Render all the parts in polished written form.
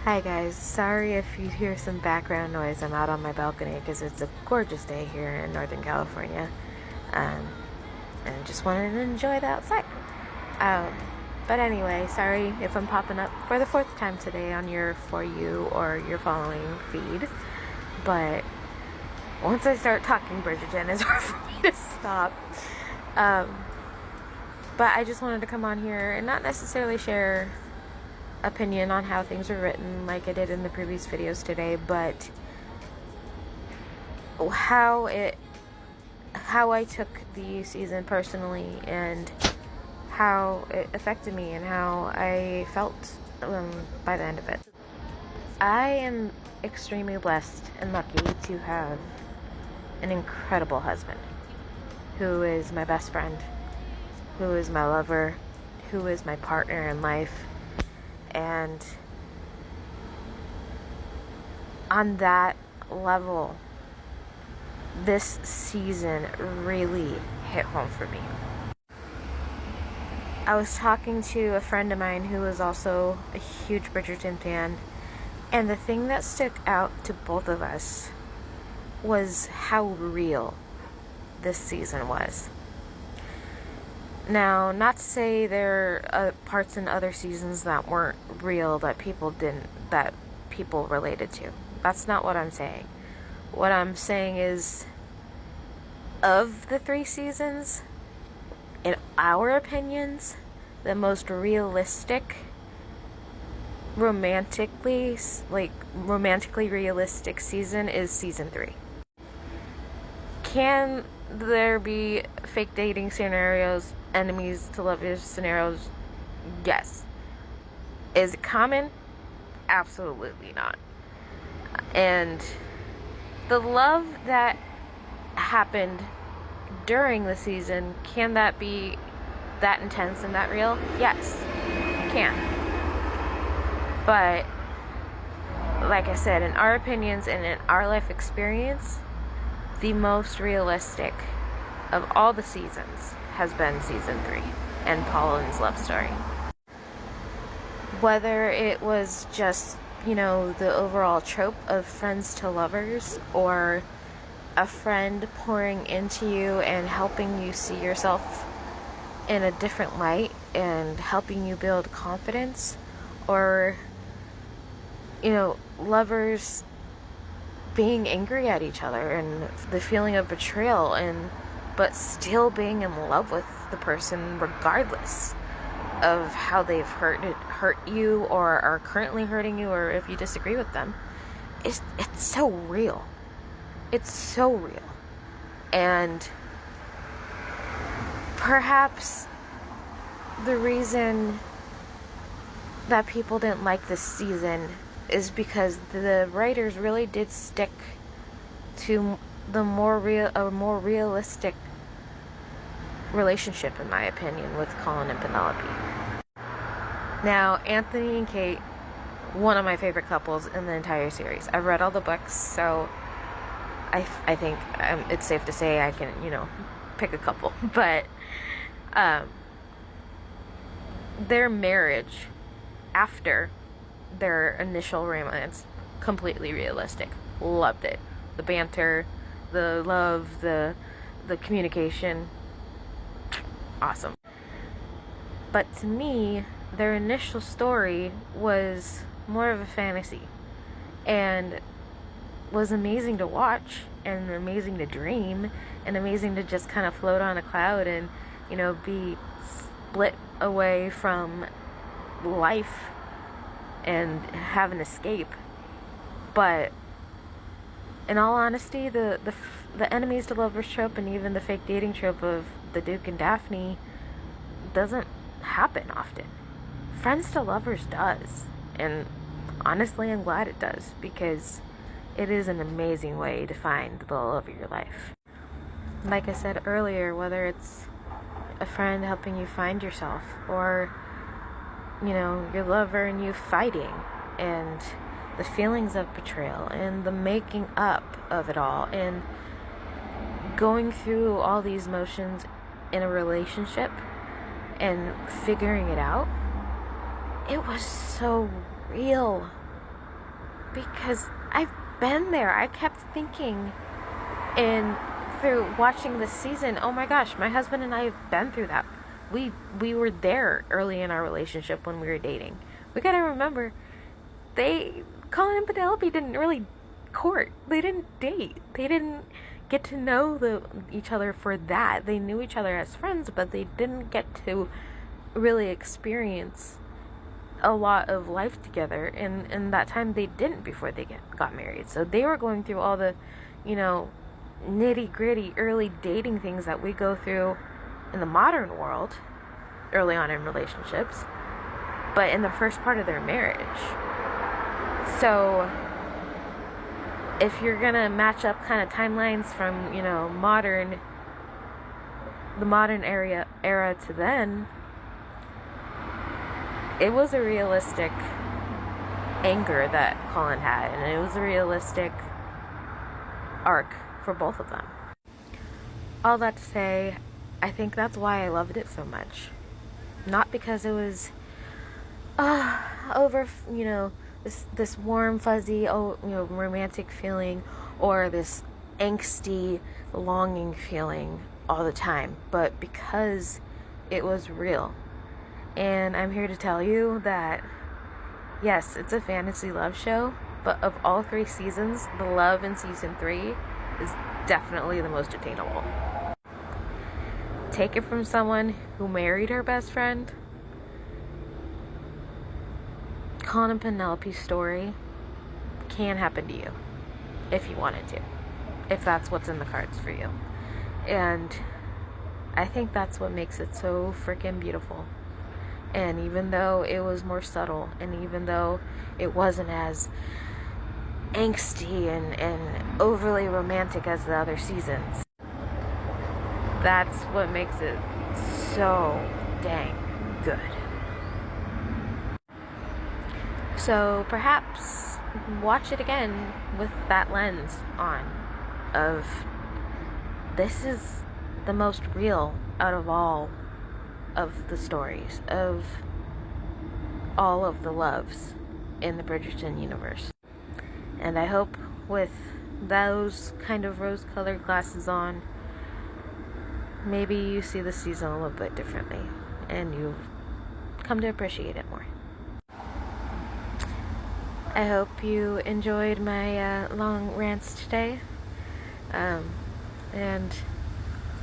Hi guys, sorry if you hear some background noise. I'm out on my balcony because it's a gorgeous day here in Northern California, um, and just wanted to enjoy the outside. Um, but anyway, sorry if I'm popping up for the fourth time today on your For You or your following feed, but once I start talking, Bridgerton, it's hard for me to stop. Um, but I just wanted to come on here and not necessarily share opinion on how things are written like I did in the previous videos today, but how I took the season personally and how it affected me and how I felt by the end of it. I am extremely blessed and lucky to have an incredible husband who is my best friend, who is my lover, who is my partner in life. And on that level, this season really hit home for me. I was talking to a friend of mine who is also a huge Bridgerton fan, and the thing that stuck out to both of us was how real this season was. Now, not to say there are parts in other seasons that weren't real that people related to. That's not what I'm saying. What I'm saying is, of the 3 seasons, in our opinions, the most realistic, romantically realistic season is season 3. Can there be fake dating scenarios, enemies to lovers scenarios? Yes. Is it common? Absolutely not. And the love that happened during the season, can that be that intense and that real? Yes, it can. But like I said, in our opinions and in our life experience, the most realistic of all the seasons has been season 3 and Pauline's love story. Whether it was just, the overall trope of friends to lovers, or a friend pouring into you and helping you see yourself in a different light and helping you build confidence, or, lovers being angry at each other and the feeling of betrayal, but still being in love with the person regardless of how they've hurt you or are currently hurting you, or if you disagree with them. It's so real. It's so real. And perhaps the reason that people didn't like this season is because the writers really did stick to a more realistic relationship, in my opinion, with Colin and Penelope. Now, Anthony and Kate, one of my favorite couples in the entire series. I've read all the books, so I think it's safe to say I can, pick a couple. But their marriage after their initial romance, completely realistic. Loved it. The banter, the love, the communication, awesome. But to me, their initial story was more of a fantasy, and was amazing to watch, and amazing to dream, and amazing to just kind of float on a cloud and, be split away from life and have an escape. But in all honesty, the enemies to lovers trope and even the fake dating trope of the Duke and Daphne doesn't happen often. Friends to lovers does, and honestly, I'm glad it does, because it is an amazing way to find the love of your life. Like I said earlier, whether it's a friend helping you find yourself, or your lover and you fighting, and the feelings of betrayal and the making up of it all, and going through all these motions in a relationship and figuring it out, it was so real. because I've been there. I kept thinking, and through watching this season, oh my gosh, my husband and I have been through that. We were there early in our relationship when we were dating. We gotta remember, Colin and Penelope didn't really court. They didn't date. They didn't get to know each other for that. They knew each other as friends, but they didn't get to really experience a lot of life together. And in that time, they didn't before they got married. So they were going through all the, nitty gritty early dating things that we go through in the modern world early on in relationships, but in the first part of their marriage. So if you're gonna match up kind of timelines from the modern era to then, it was a realistic anger that Colin had, and it was a realistic arc for both of them. All that to say, I think that's why I loved it so much. Not because it was over, this warm, fuzzy, romantic feeling, or this angsty, longing feeling all the time, but because it was real. And I'm here to tell you that, yes, it's a fantasy love show, but of all 3 seasons, the love in season 3 is definitely the most attainable. Take it from someone who married her best friend. Colin and Penelope's story can happen to you if you wanted to, if that's what's in the cards for you. And I think that's what makes it so freaking beautiful. And even though it was more subtle, and even though it wasn't as angsty and overly romantic as the other seasons, that's what makes it so dang good. So perhaps watch it again with that lens on, of this is the most real out of all of the stories, of all of the loves in the Bridgerton universe. And I hope with those kind of rose-colored glasses on, maybe you see the season a little bit differently and you come to appreciate it more. I hope you enjoyed my long rants today. And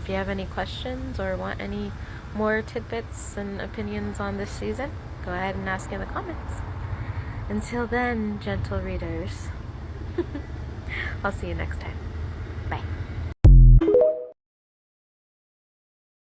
if you have any questions or want any more tidbits and opinions on this season, go ahead and ask in the comments. Until then, gentle readers, I'll see you next time.